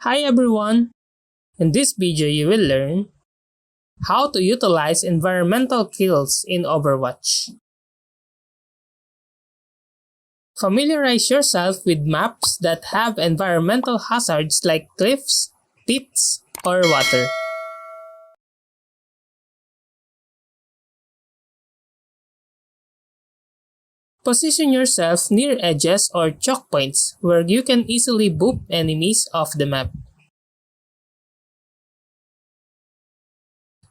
Hi everyone! In this video you will learn how to utilize environmental kills in Overwatch. Familiarize yourself with maps that have environmental hazards like cliffs, pits, or water. Position yourself near edges or choke points where you can easily boop enemies off the map.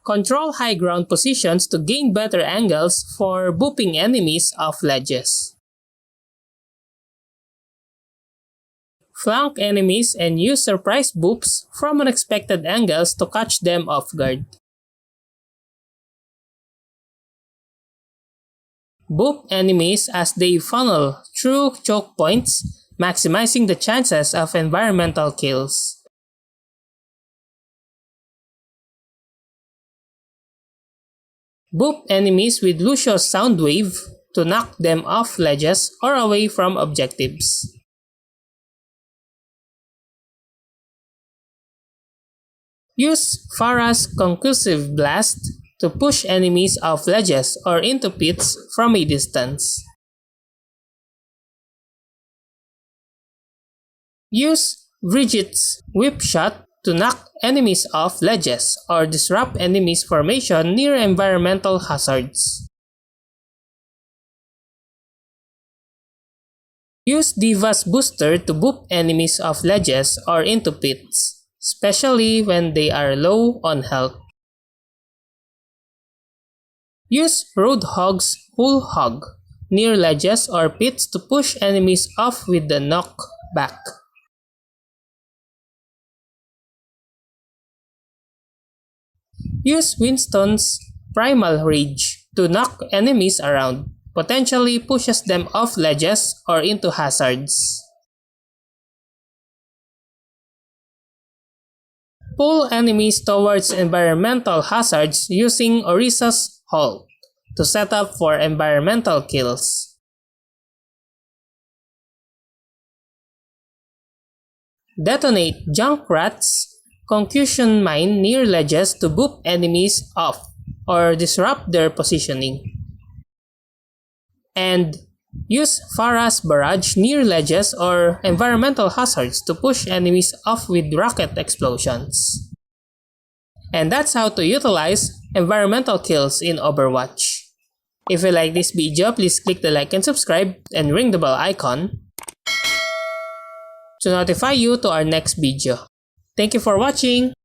Control high ground positions to gain better angles for booping enemies off ledges. Flank enemies and use surprise boops from unexpected angles to catch them off guard. Boop enemies as they funnel through choke points, maximizing the chances of environmental kills. Boop enemies with Lucio's sound wave to knock them off ledges or away from objectives. Use Farah's concussive blast to push enemies off ledges or into pits from a distance. Use Brigitte whip shot to knock enemies off ledges or disrupt enemies' formation near environmental hazards. Use Diva's booster to boop enemies off ledges or into pits, especially when they are low on health. Use Roadhog's Whole Hog near ledges or pits to push enemies off with the knock back. Use Winston's Primal Rage to knock enemies around, potentially pushes them off ledges or into hazards. Pull enemies towards environmental hazards using Orisa's Halt to set up for environmental kills. Detonate Junkrat's concussion mine near ledges to boop enemies off or disrupt their positioning. And use Farah's barrage near ledges or environmental hazards to push enemies off with rocket explosions. And that's how to utilize environmental kills in Overwatch. If you like this video, please click the like and subscribe and ring the bell icon to notify you to our next video. Thank you for watching!